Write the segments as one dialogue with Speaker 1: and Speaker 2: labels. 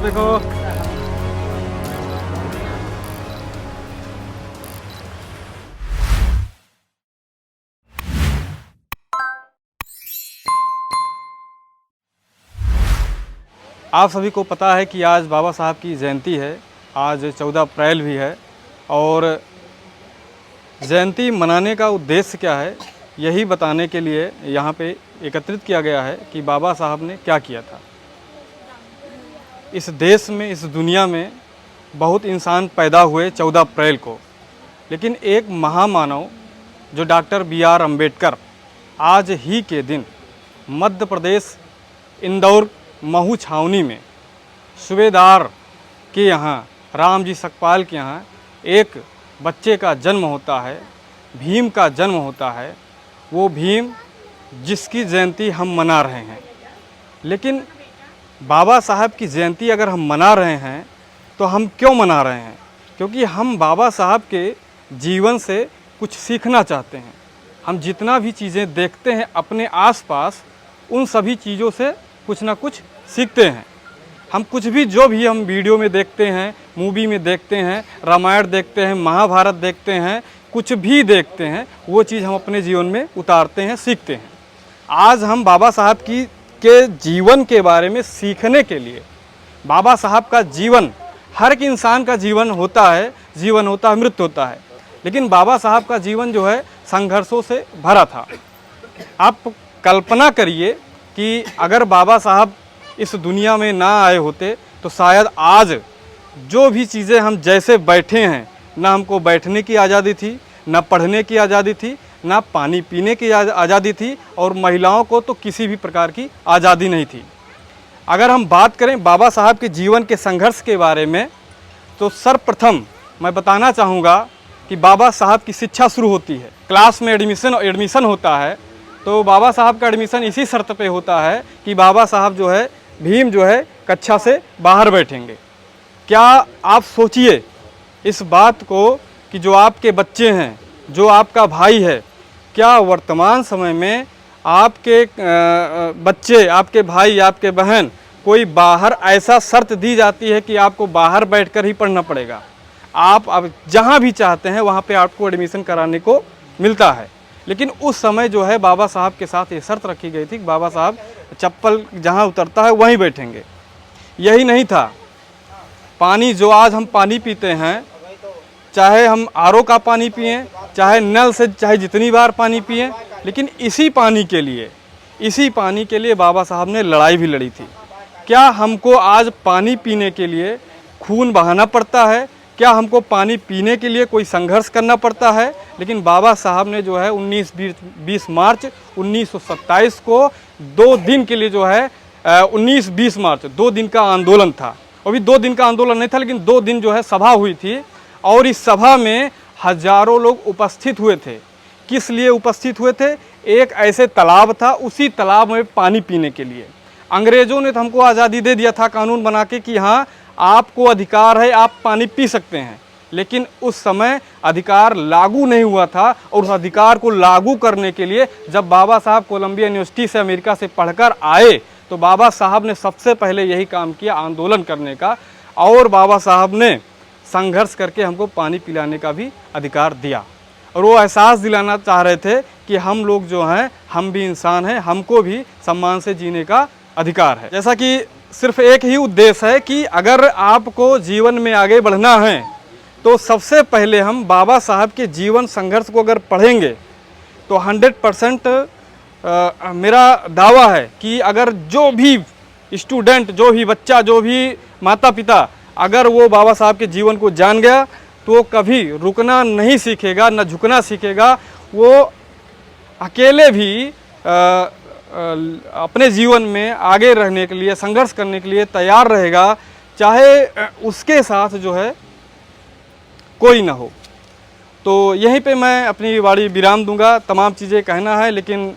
Speaker 1: देखो। आप सभी को पता है कि आज बाबा साहब की जयंती है। आज 14 अप्रैल भी है और जयंती मनाने का उद्देश्य क्या है, यही बताने के लिए यहाँ पे एकत्रित किया गया है कि बाबा साहब ने क्या किया था। इस देश में, इस दुनिया में बहुत इंसान पैदा हुए 14 अप्रैल को, लेकिन एक महामानव जो डॉक्टर B.R. अम्बेडकर आज ही के दिन मध्य प्रदेश इंदौर महू छावनी में सूबेदार के यहाँ, रामजी सकपाल के यहाँ एक बच्चे का जन्म होता है, भीम का जन्म होता है। वो भीम जिसकी जयंती हम मना रहे हैं। लेकिन बाबा साहब की जयंती अगर हम मना रहे हैं तो हम क्यों मना रहे हैं? क्योंकि हम बाबा साहब के जीवन से कुछ सीखना चाहते हैं। हम जितना भी चीज़ें देखते हैं अपने आसपास, उन सभी चीज़ों से कुछ ना कुछ सीखते हैं। हम कुछ भी, जो भी हम वीडियो में देखते हैं, मूवी में देखते हैं, रामायण देखते हैं, महाभारत देखते हैं, कुछ भी देखते हैं, वो चीज़ हम अपने जीवन में उतारते हैं, सीखते हैं। आज हम बाबा साहब के जीवन के बारे में सीखने के लिए, बाबा साहब का जीवन, हर एक इंसान का जीवन होता है, मृत्यु होता है, लेकिन बाबा साहब का जीवन जो है संघर्षों से भरा था। आप कल्पना करिए कि अगर बाबा साहब इस दुनिया में ना आए होते तो शायद आज जो भी चीज़ें हम जैसे बैठे हैं, ना हमको बैठने की आज़ादी थी, ना पढ़ने की आज़ादी थी, ना पानी पीने की आज़ादी थी, और महिलाओं को तो किसी भी प्रकार की आज़ादी नहीं थी। अगर हम बात करें बाबा साहब के जीवन के संघर्ष के बारे में, तो सर्वप्रथम मैं बताना चाहूँगा कि बाबा साहब की शिक्षा शुरू होती है। क्लास में एडमिशन होता है, तो बाबा साहब का एडमिशन इसी शर्त पे होता है कि बाबा साहब जो है, भीम जो है, कक्षा से बाहर बैठेंगे। क्या आप सोचिए इस बात को कि जो आपके बच्चे हैं, जो आपका भाई है, क्या वर्तमान समय में आपके बच्चे, आपके भाई, आपके बहन, कोई बाहर ऐसा शर्त दी जाती है कि आपको बाहर बैठकर ही पढ़ना पड़ेगा? आप अब जहाँ भी चाहते हैं वहाँ पे आपको एडमिशन कराने को मिलता है। लेकिन उस समय जो है बाबा साहब के साथ ये शर्त रखी गई थी कि बाबा साहब चप्पल जहाँ उतरता है वहीं बैठेंगे। यही नहीं था, पानी, जो आज हम पानी पीते हैं, चाहे हम RO का पानी पिएं, चाहे नल से, चाहे जितनी बार पानी पिएं, लेकिन इसी पानी के लिए बाबा साहब ने लड़ाई भी लड़ी थी। क्या हमको आज पानी पीने के लिए खून बहाना पड़ता है? क्या हमको पानी पीने के लिए कोई संघर्ष करना पड़ता है? लेकिन बाबा साहब ने जो है 20 मार्च 1927 को 2 दिन के लिए जो है 19-20 मार्च 2 दिन का आंदोलन था। अभी 2 दिन का आंदोलन नहीं था, लेकिन 2 दिन जो है सभा हुई थी, और इस सभा में हजारों लोग उपस्थित हुए थे। किस लिए उपस्थित हुए थे? एक ऐसे तालाब था, उसी तालाब में पानी पीने के लिए। अंग्रेज़ों ने तो हमको आज़ादी दे दिया था कानून बना के कि हाँ, आपको अधिकार है, आप पानी पी सकते हैं, लेकिन उस समय अधिकार लागू नहीं हुआ था। और उस अधिकार को लागू करने के लिए जब बाबा साहब कोलंबिया यूनिवर्सिटी से, अमेरिका से पढ़कर आए, तो बाबा साहब ने सबसे पहले यही काम किया, आंदोलन करने का, और बाबा साहब ने संघर्ष करके हमको पानी पिलाने का भी अधिकार दिया। और वो एहसास दिलाना चाह रहे थे कि हम लोग जो हैं, हम भी इंसान हैं, हमको भी सम्मान से जीने का अधिकार है। जैसा कि सिर्फ एक ही उद्देश्य है कि अगर आपको जीवन में आगे बढ़ना है तो सबसे पहले हम बाबा साहब के जीवन संघर्ष को अगर पढ़ेंगे तो 100% मेरा दावा है कि अगर जो भी स्टूडेंट, जो भी बच्चा, जो भी माता पिता, अगर वो बाबा साहब के जीवन को जान गया तो वो कभी रुकना नहीं सीखेगा, न झुकना सीखेगा। वो अकेले भी अपने जीवन में आगे रहने के लिए, संघर्ष करने के लिए तैयार रहेगा, चाहे उसके साथ जो है कोई ना हो। तो यहीं पे मैं अपनी वाणी विराम दूंगा। तमाम चीज़ें कहना है, लेकिन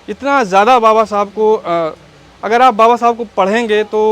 Speaker 1: इतना ज़्यादा बाबा साहब को, अगर आप बाबा साहब को पढ़ेंगे तो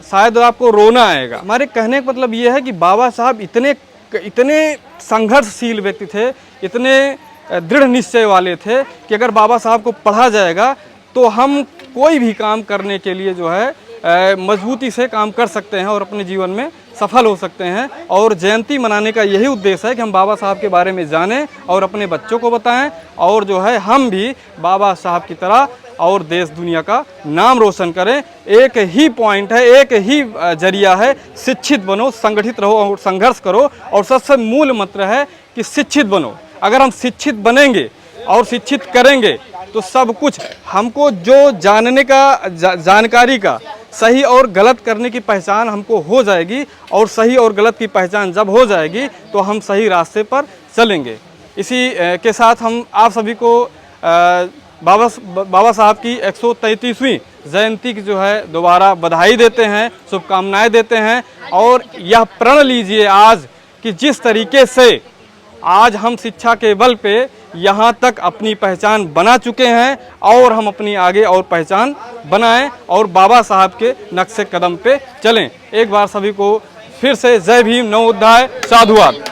Speaker 1: शायद आपको रोना आएगा। हमारे कहने का मतलब ये है कि बाबा साहब इतने संघर्षशील व्यक्ति थे, इतने दृढ़ निश्चय वाले थे कि अगर बाबा साहब को पढ़ा जाएगा तो हम कोई भी काम करने के लिए जो है मजबूती से काम कर सकते हैं और अपने जीवन में सफल हो सकते हैं। और जयंती मनाने का यही उद्देश्य है कि हम बाबा साहब के बारे में जानें और अपने बच्चों को बताएं, और जो है हम भी बाबा साहब की तरह और देश दुनिया का नाम रोशन करें। एक ही पॉइंट है, एक ही जरिया है, शिक्षित बनो, संगठित रहो और संघर्ष करो। और सबसे मूल मंत्र है कि शिक्षित बनो। अगर हम शिक्षित बनेंगे और शिक्षित करेंगे तो सब कुछ हमको जो जानने का जानकारी का सही और गलत करने की पहचान हमको हो जाएगी, और सही और गलत की पहचान जब हो जाएगी तो हम सही रास्ते पर चलेंगे। इसी के साथ हम आप सभी को बाबा साहब की 133वीं जयंती की जो है दोबारा बधाई देते हैं, शुभकामनाएं देते हैं। और यह प्रण लीजिए आज कि जिस तरीके से आज हम शिक्षा के बल पे यहाँ तक अपनी पहचान बना चुके हैं, और हम अपनी आगे और पहचान बनाएं और बाबा साहब के नक्शे कदम पे चलें। एक बार सभी को फिर से जय भीम, नवोदय, साधुवाद।